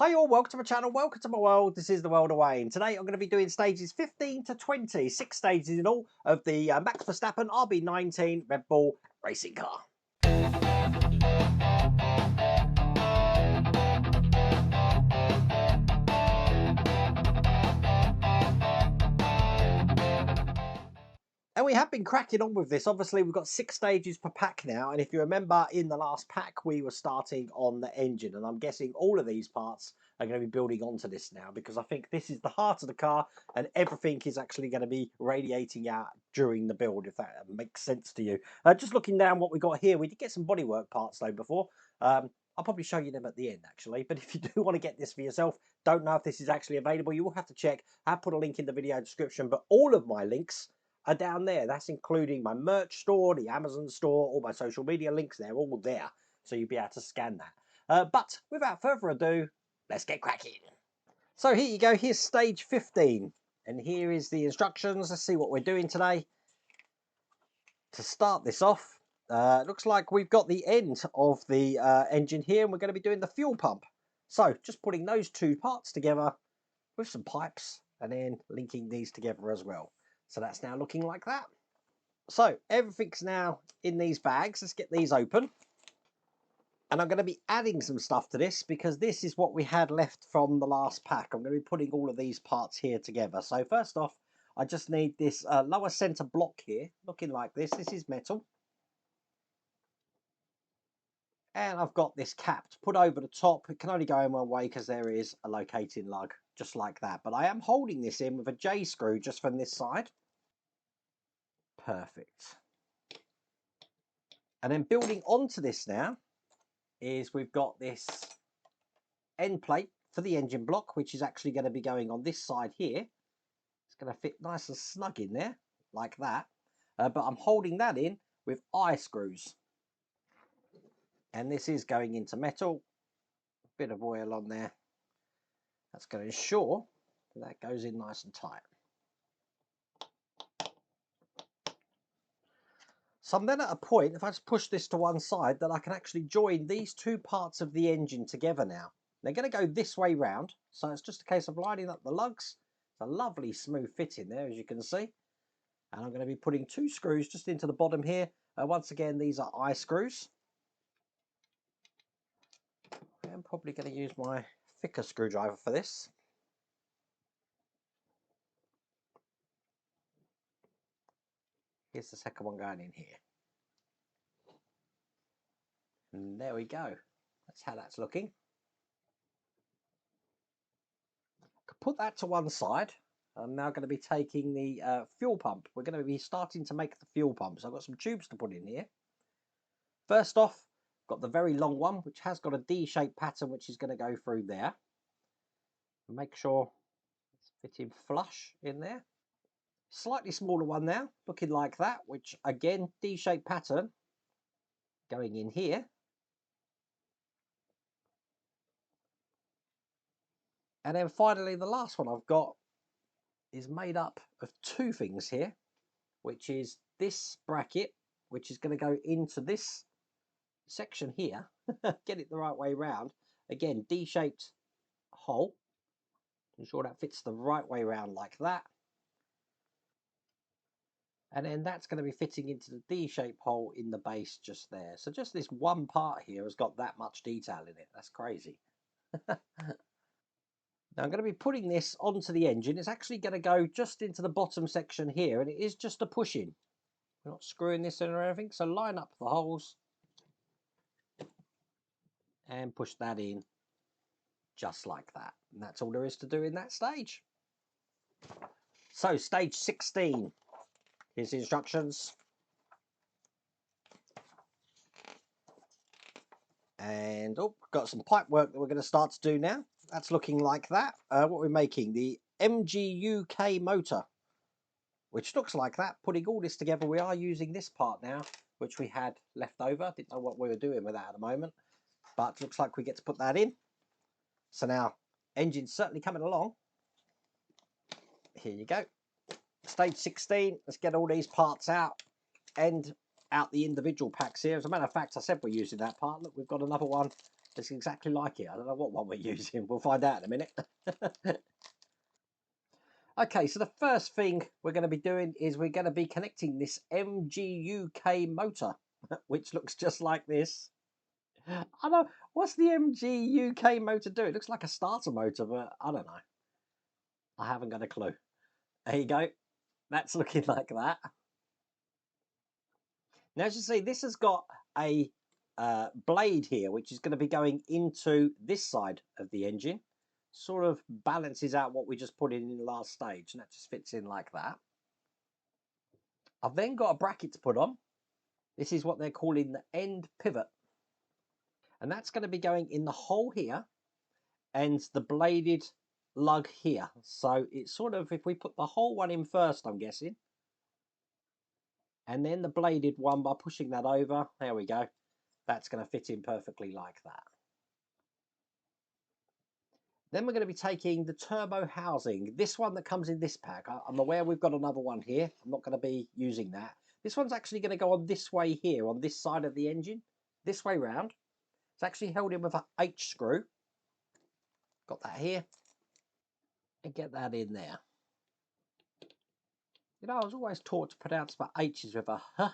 Hi all, welcome to my channel, welcome to my world. This is the world of Wayne. Today I'm going to be doing stages 15 to 20, 6 stages in all of the Max Verstappen RB19 Red Bull racing car. And we have been cracking on with this. Obviously, we've got 6 stages per pack now. And if you remember, in the last pack, we were starting on the engine. And I'm guessing all of these parts are going to be building onto this now, because I think this is the heart of the car and everything is actually going to be radiating out during the build, if that makes sense to you. Just looking down what we got here, we did get some bodywork parts though before. I'll probably show you them at the end actually, but if you do want to get this for yourself, don't know if this is actually available, you will have to check. I've put a link in the video description, but all of my links are down there. That's including my merch store, the Amazon store, all my social media links, they're all there, so you'll be able to scan that. But without further ado, let's get cracking. So here you go, here's stage 15, and here is the instructions. Let's see what we're doing today. To start this off, looks like we've got the end of the engine here, and we're going to be doing the fuel pump. So just putting those two parts together with some pipes, and then linking these together as well. So that's now looking like that. So everything's now in these bags. Let's get these open. And I'm going to be adding some stuff to this because this is what we had left from the last pack. I'm going to be putting all of these parts here together. So first off, I just need this lower center block here, looking like this. This is metal. And I've got this cap to put over the top. It can only go in one way because there is a locating lug, just like that. But I am holding this in with a J screw just from this side. Perfect. And then building onto this now is we've got this end plate for the engine block, which is actually going to be going on this side here. It's going to fit nice and snug in there, like that. But I'm holding that in with eye screws. And this is going into metal. A bit of oil on there. That's going to ensure that goes in nice and tight. So I'm then at a point, if I just push this to one side, that I can actually join these two parts of the engine together now. They're going to go this way round, so it's just a case of lining up the lugs. It's a lovely smooth fit in there, as you can see. And I'm going to be putting two screws just into the bottom here. Once again, these are eye screws. I'm probably going to use my thicker screwdriver for this. Here's the second one going in here. And there we go. That's how that's looking. Put that to one side. I'm now going to be taking the fuel pump. We're going to be starting to make the fuel pump. So I've got some tubes to put in here. First off, got the very long one, which has got a D-shaped pattern, which is going to go through there. Make sure it's fitting flush in there. Slightly smaller one now, looking like that, which again, D-shaped pattern going in here. And then finally, the last one I've got is made up of two things here, which is this bracket, which is going to go into this section here. Get it the right way round. Again, D-shaped hole. Ensure that fits the right way round like that. And then that's going to be fitting into the D-shaped hole in the base just there. So just this one part here has got that much detail in it. That's crazy. Now I'm going to be putting this onto the engine. It's actually going to go just into the bottom section here, and it is just a push in. We're not screwing this in or anything, so line up the holes and push that in just like that. And that's all there is to do in that stage. So stage 16, here's the instructions. And oh, got some pipe work that we're going to start to do now. That's looking like that. What we're making, the MGU-K motor, which looks like that. Putting all this together, we are using this part now, which we had left over. Didn't know what we were doing with that at the moment, but looks like we get to put that in. So now, engine's certainly coming along. Here you go. Stage 16, let's get all these parts out and out the individual packs here. As a matter of fact, I said we're using that part. Look, we've got another one It's exactly like it. I don't know what one we're using. We'll find out in a minute. Okay, so the first thing we're going to be doing is we're going to be connecting this MGU-K motor, which looks just like this. I don't know, what's the MGU-K motor do? It looks like a starter motor, but I don't know. I haven't got a clue. There you go. That's looking like that. Now, as you see, this has got a blade here, which is going to be going into this side of the engine. Sort of balances out what we just put in the last stage, and that just fits in like that. I've then got a bracket to put on. This is what they're calling the end pivot. And that's going to be going in the hole here and the bladed lug here. So it's sort of, if we put the whole one in first, I'm guessing, and then the bladed one by pushing that over, there we go. That's going to fit in perfectly like that. Then we're going to be taking the turbo housing, this one that comes in this pack. I'm aware we've got another one here. I'm not going to be using that. This one's actually going to go on this way here, on this side of the engine, this way round. It's actually held in with an H screw. Got that here. And get that in there. You know, I was always taught to pronounce my H's with a H.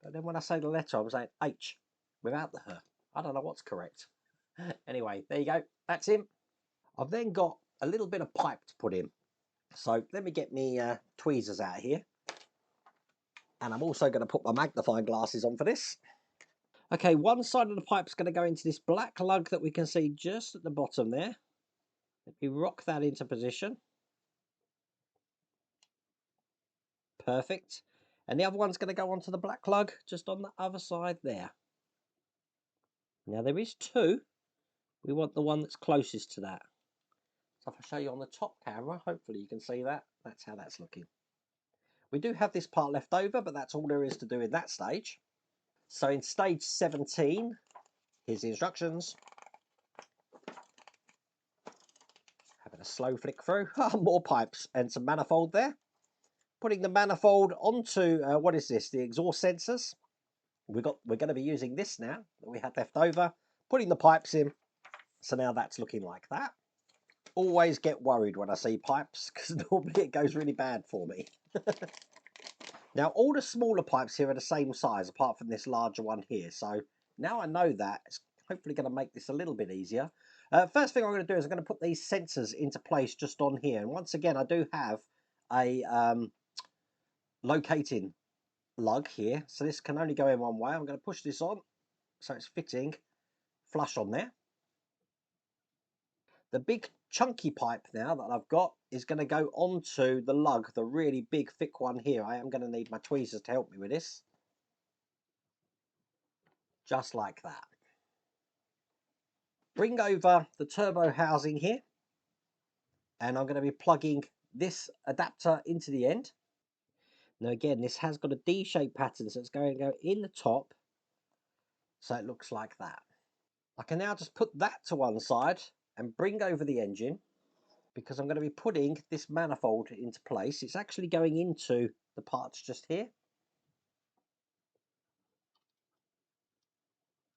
But then when I say the letter, I'm saying H without the H. I don't know what's correct. Anyway, there you go. That's him. I've then got a little bit of pipe to put in. So let me get me tweezers out here. And I'm also going to put my magnifying glasses on for this. Okay, one side of the pipe's going to go into this black lug that we can see just at the bottom there. Let me rock that into position. Perfect. And the other one's going to go onto the black lug just on the other side there. Now there is two. We want the one that's closest to that. So if I show you on the top camera, hopefully you can see that. That's how that's looking. We do have this part left over, but that's all there is to do in that stage. So in stage 17, here's the instructions. Having a slow flick through. More pipes and some manifold there. Putting the manifold onto, what is this? The exhaust sensors. We're going to be using this now that we had left over. Putting the pipes in. So now that's looking like that. Always get worried when I see pipes because normally it goes really bad for me. Now all the smaller pipes here are the same size apart from this larger one here. So now I know that, it's hopefully going to make this a little bit easier. First thing I'm going to do is I'm going to put these sensors into place just on here. And once again, I do have a locating lug here. So this can only go in one way. I'm going to push this on so it's fitting flush on there. The big chunky pipe now that I've got is going to go onto the lug, the really big thick one here. I am going to need my tweezers to help me with this. Just like that. Bring over the turbo housing here. And I'm going to be plugging this adapter into the end. Now again, this has got a D-shaped pattern, so it's going to go in the top. So it looks like that. I can now just put that to one side and bring over the engine, because I'm going to be putting this manifold into place. It's actually going into the parts just here.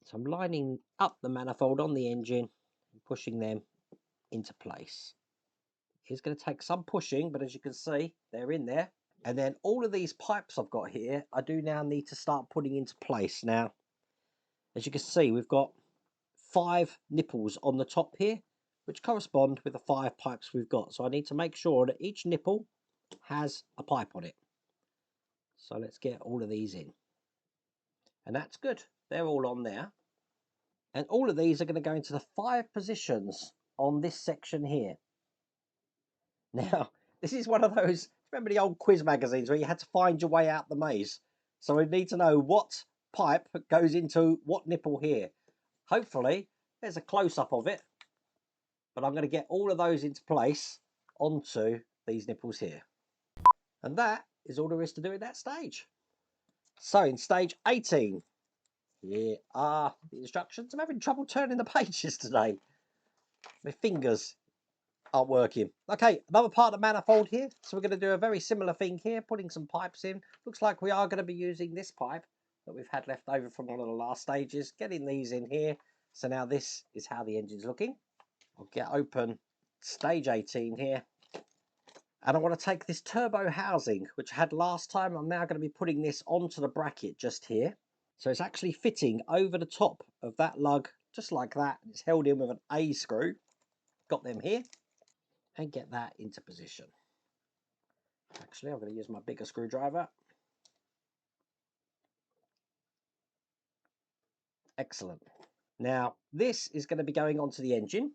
So I'm lining up the manifold on the engine and pushing them into place. It's going to take some pushing, but as you can see, they're in there. And then all of these pipes I've got here, I do now need to start putting into place. Now, as you can see, we've got 5 nipples on the top here, which correspond with the 5 pipes we've got. So I need to make sure that each nipple has a pipe on it. So let's get all of these in. And that's good. They're all on there. And all of these are going to go into the 5 positions on this section here. Now, this is one of those, remember the old quiz magazines where you had to find your way out the maze? So we need to know what pipe goes into what nipple here. Hopefully, there's a close-up of it. But I'm going to get all of those into place onto these nipples here. And that is all there is to do in that stage. So in stage 18, here are the instructions. I'm having trouble turning the pages today. My fingers aren't working. Okay, another part of the manifold here. So we're going to do a very similar thing here, putting some pipes in. Looks like we are going to be using this pipe that we've had left over from one of the last stages. Getting these in here So now this is how the engine's looking. I'll get open stage 18 here. And I want to take this turbo housing, which I had last time. I'm now going to be putting this onto the bracket just here. So it's actually fitting over the top of that lug, just like that. It's held in with an A screw. Got them here. And get that into position. Actually, I'm going to use my bigger screwdriver. Excellent. Now, this is going to be going onto the engine.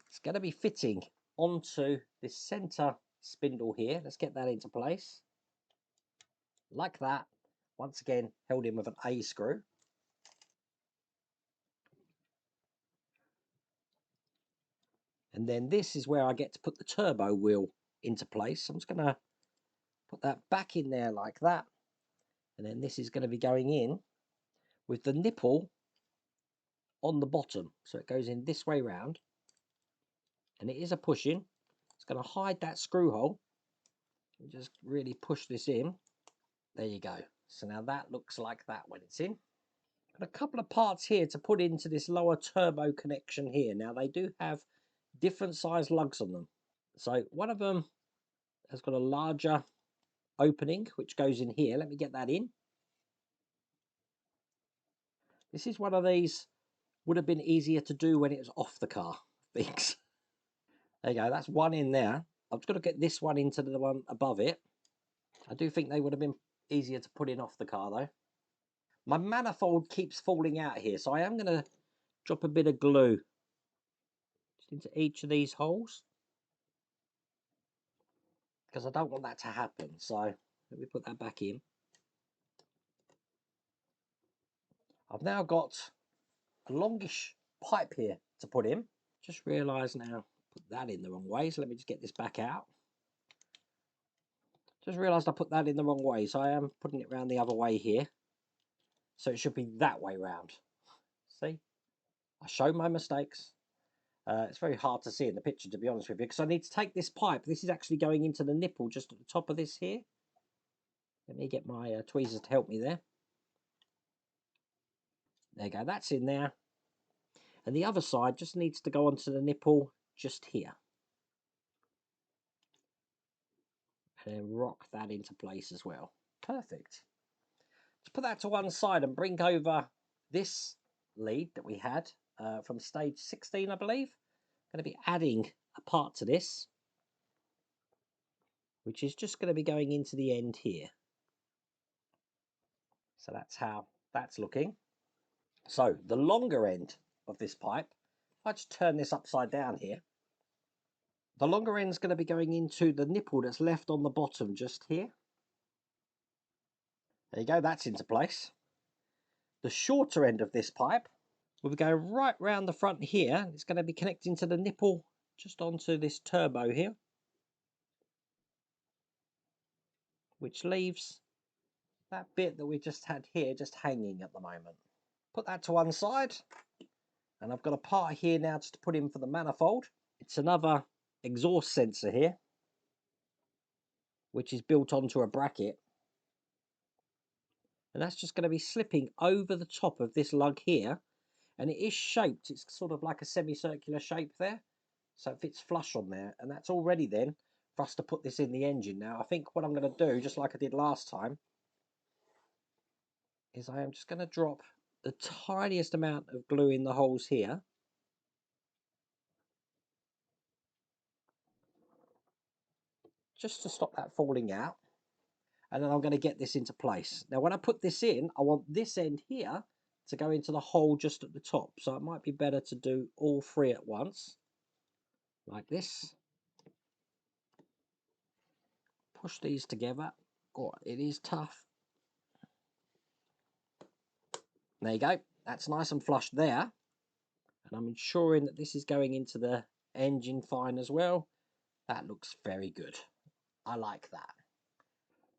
It's going to be fitting onto this center spindle here. Let's get that into place. Like that. Once again, held in with an A screw. And then this is where I get to put the turbo wheel into place. So I'm just going to put that back in there like that. And then this is going to be going in with the nipple on the bottom. So it goes in this way round. And it is a push in. It's going to hide that screw hole. Just really push this in. There you go. So now that looks like that when it's in. And a couple of parts here to put into this lower turbo connection here. Now they do have different size lugs on them. So one of them has got a larger opening which goes in here. Let me get that in. This is one of these, would have been easier to do when it was off the car things. There you go, that's one in there. I'm just going to get this one into the one above it. I do think they would have been easier to put in off the car though. My manifold keeps falling out here, so I am going to drop a bit of glue just into each of these holes, because I don't want that to happen. So let me put that back in. I've now got a longish pipe here to put in. Just realised now, put that in the wrong way, so let me just get this back out. Just realised I put that in the wrong way, so I am putting it round the other way here. So it should be that way round. See? I showed my mistakes. It's very hard to see in the picture, to be honest with you, because I need to take this pipe. This is actually going into the nipple just at the top of this here. Let me get my tweezers to help me there. There you go, that's in there. And the other side just needs to go onto the nipple just here. And then rock that into place as well. Perfect. Let's put that to one side and bring over this lead that we had from stage 16, I believe. Going to be adding a part to this, which is just going to be going into the end here. So that's how that's looking. So the longer end of this pipe, if I just turn this upside down here, the longer end is going to be going into the nipple that's left on the bottom just here. There you go, that's into place. The shorter end of this pipe will go right round the front here. It's going to be connecting to the nipple just onto this turbo here, which leaves that bit that we just had here just hanging at the moment. Put that to one side, and I've got a part here now just to put in for the manifold. It's another exhaust sensor here, which is built onto a bracket, and that's just going to be slipping over the top of this lug here, and it is shaped, it's sort of like a semicircular shape there, so it fits flush on there, and that's all ready then for us to put this in the engine. Now I think what I'm going to do, just like I did last time, is I am just going to drop the tiniest amount of glue in the holes here, just to stop that falling out. And then I'm going to get this into place. Now when I put this in, I want this end here to go into the hole just at the top. So it might be better to do all three at once, like this. Push these together. Oh, it is tough. There you go. That's nice and flush there. And I'm ensuring that this is going into the engine fine as well. That looks very good. I like that.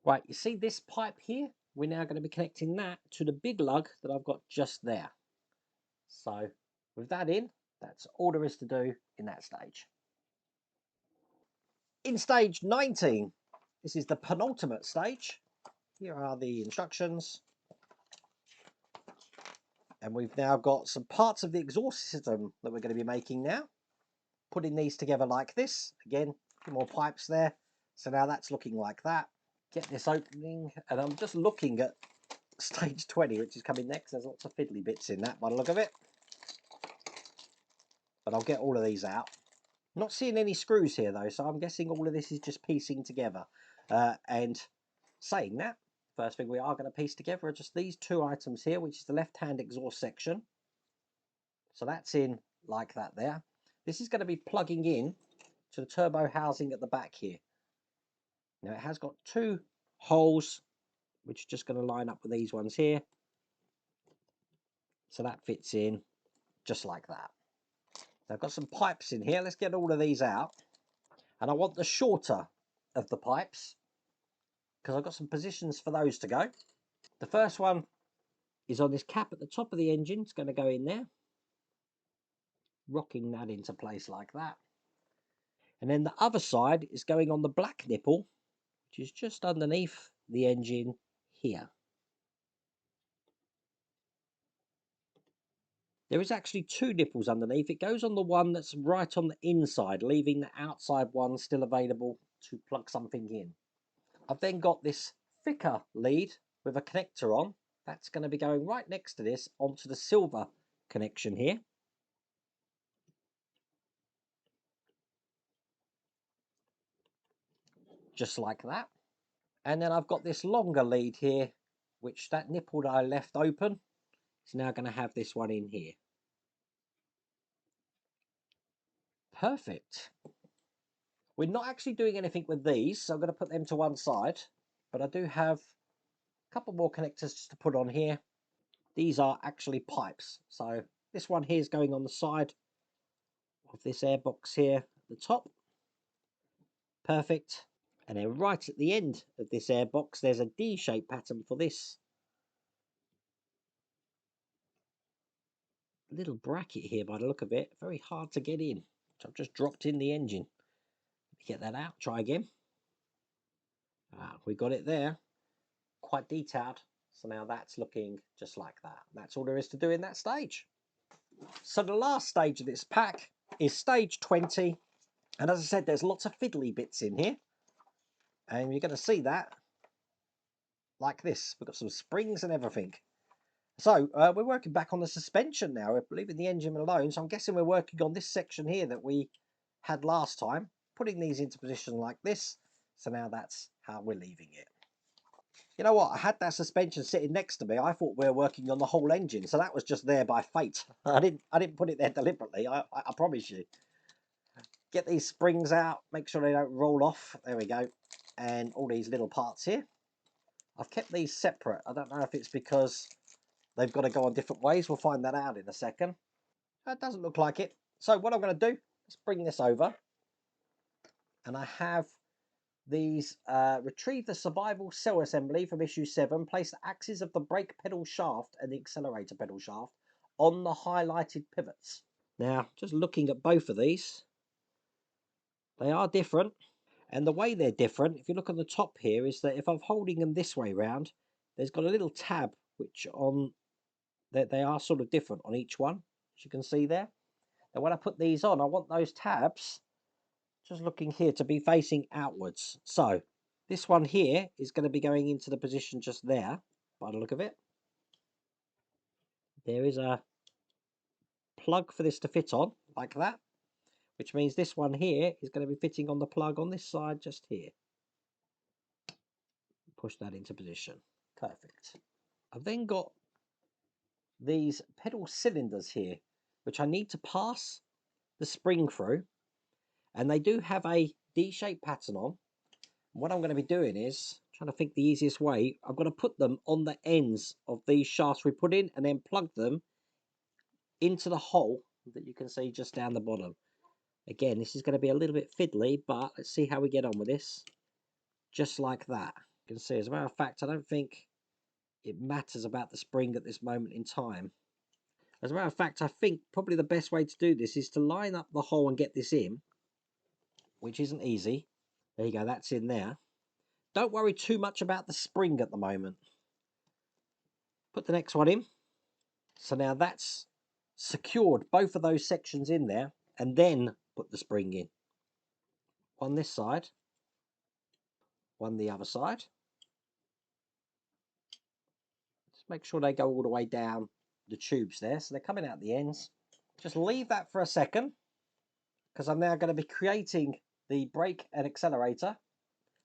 Right, you see this pipe here? We're now going to be connecting that to the big lug that I've got just there. So with that in, that's all there is to do in that stage. In stage 19, this is the penultimate stage. Here are the instructions. And we've now got some parts of the exhaust system that we're going to be making now. Putting these together like this. Again, a few more pipes there. So now that's looking like that. Get this opening, and I'm just looking at stage 20, which is coming next. There's lots of fiddly bits in that by the look of it. But I'll get all of these out. Not seeing any screws here though, so I'm guessing all of this is just piecing together. And saying that, first thing we are going to piece together are just these two items here, which is the left-hand exhaust section. So that's in like that there. This is going to be plugging in to the turbo housing at the back here. Now it has got two holes, which are just going to line up with these ones here. So that fits in just like that. Now I've got some pipes in here. Let's get all of these out. And I want the shorter of the pipes because I've got some positions for those to go. The first one is on this cap at the top of the engine. It's going to go in there, rocking that into place like that. And then the other side is going on the black nipple, which is just underneath the engine here. There is actually two nipples underneath. It goes on the one that's right on the inside, leaving the outside one still available to plug something in. I've then got this thicker lead with a connector on. That's going to be going right next to this onto the silver connection here. Just like that. And then I've got this longer lead here, which that nipple that I left open is now going to have this one in here. Perfect. We're not actually doing anything with these, so I'm going to put them to one side. But I do have a couple more connectors just to put on here. These are actually pipes. So this one here is going on the side of this airbox here at the top. Perfect. And then right at the end of this airbox, there's a D-shaped pattern for this little bracket here by the look of it. Very hard to get in. So I've just dropped in the engine. Get that out, try again. We got it there. Quite detailed. So now that's looking just like that. That's all there is to do in that stage. So the last stage of this pack is stage 20. And as I said, there's lots of fiddly bits in here. And you're going to see that like this. We've got some springs and everything. So we're working back on the suspension now. We're leaving the engine alone. So I'm guessing we're working on this section here that we had last time. Putting these into position like this. So now that's how we're leaving it. You know what? I had that suspension sitting next to me. I thought we were working on the whole engine. So that was just there by fate. I didn't put it there deliberately. I promise you. Get these springs out. Make sure they don't roll off. There we go. And all these little parts here. I've kept these separate. I don't know if it's because they've got to go on different ways. We'll find that out in a second. That doesn't look like it. So what I'm going to do is bring this over. And I have these retrieve the survival cell assembly from issue 7. Place the axes of the brake pedal shaft and the accelerator pedal shaft on the highlighted pivots. Now, just looking at both of these, they are different. And the way they're different, if you look on the top here, is that if I'm holding them this way round, there's got a little tab which on that they are sort of different on each one, as you can see there. And when I put these on, I want those tabs, just looking here, to be facing outwards. So this one here is going to be going into the position just there, by the look of it. There is a plug for this to fit on, like that, which means this one here is going to be fitting on the plug on this side just here. Push that into position. Perfect. I've then got these pedal cylinders here, which I need to pass the spring through, and they do have a D-shaped pattern on. What I'm going to be doing is trying to think the easiest way. I'm going to put them on the ends of these shafts we put in and then plug them into the hole that you can see just down the bottom. Again, this is going to be a little bit fiddly, but let's see how we get on with this. Just like that. You can see, as a matter of fact, I don't think it matters about the spring at this moment in time. As a matter of fact, I think probably the best way to do this is to line up the hole and get this in, which isn't easy. There you go, that's in there. Don't worry too much about the spring at the moment. Put the next one in. So now that's secured both of those sections in there, and then put the spring in. One this side, one the other side. Just make sure they go all the way down the tubes there, so they're coming out the ends. Just leave that for a second, because I'm now going to be creating the brake and accelerator.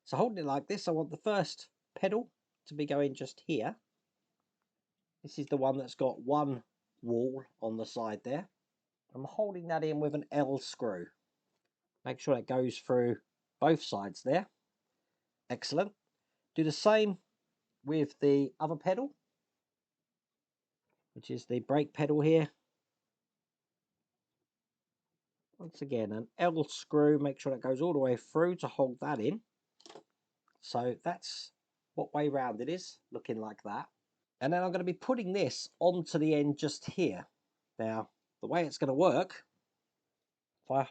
So holding it like this, I want the first pedal to be going just here. This is the one that's got one wall on the side there. I'm holding that in with an L screw. Make sure it goes through both sides there. Excellent. Do the same with the other pedal, which is the brake pedal here. Once again, an L screw, make sure it goes all the way through to hold that in. So that's what way round it is, looking like that. And then I'm going to be putting this onto the end just here. Now, the way it's going to work, if I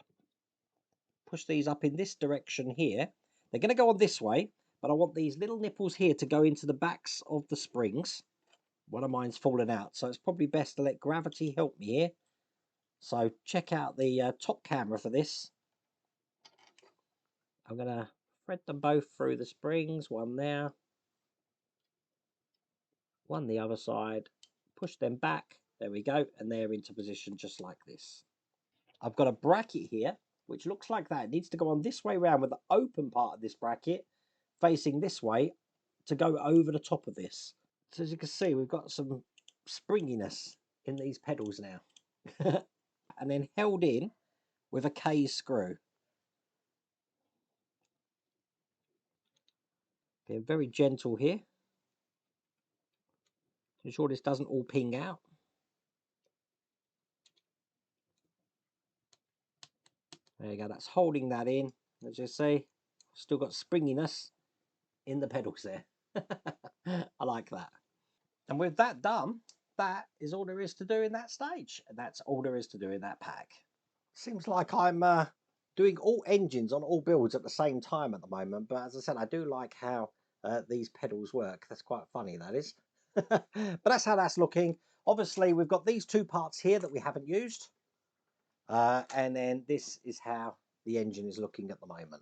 push these up in this direction here, they're going to go on this way, but I want these little nipples here to go into the backs of the springs. One of mine's fallen out, so it's probably best to let gravity help me here. So check out the top camera for this. I'm going to thread them both through the springs, one there, one the other side, push them back, there we go, and they're into position just like this. I've got a bracket here, which looks like that. It needs to go on this way around with the open part of this bracket facing this way to go over the top of this. So as you can see, we've got some springiness in these pedals now. And then held in with a K screw. Being very gentle here. Ensure this doesn't all ping out. There you go, that's holding that in. As you see, still got springiness in the pedals there. I like that. And with that done, that is all there is to do in that stage. And that's all there is to do in that pack. Seems like I'm doing all engines on all builds at the same time at the moment. But as I said, I do like how these pedals work. That's quite funny, that is. But that's how that's looking. Obviously, we've got these two parts here that we haven't used. And then this is how the engine is looking at the moment.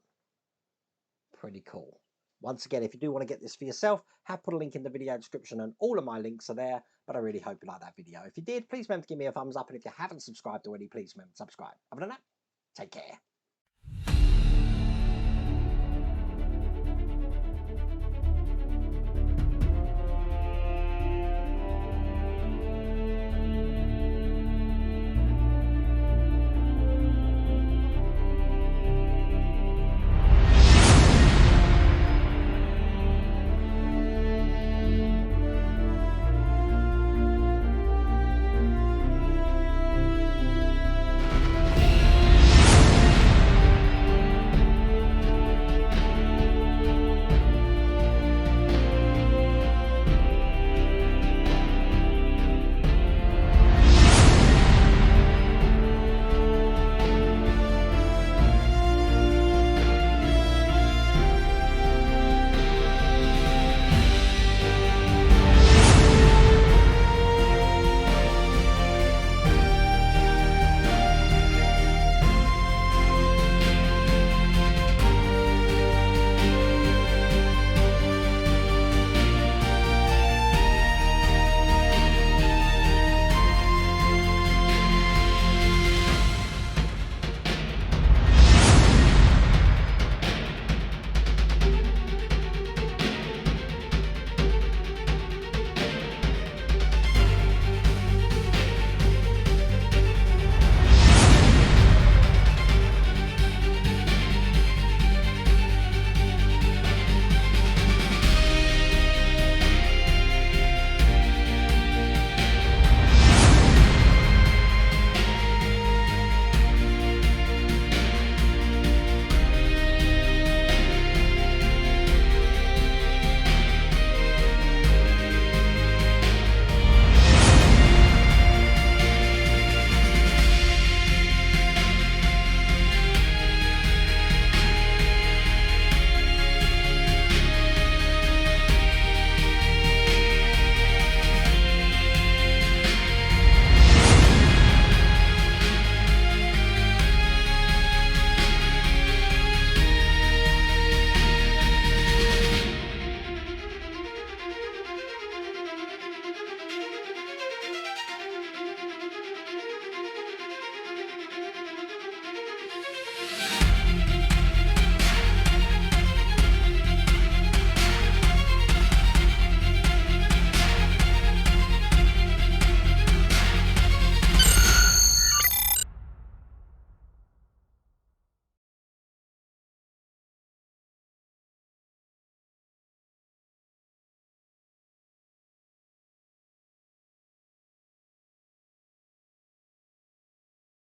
Pretty cool. Once again, if you do want to get this for yourself, have put a link in the video description and all of my links are there. But I really hope you like that video. If you did, please remember to give me a thumbs up. And if you haven't subscribed already, please remember to subscribe. Other than that, take care.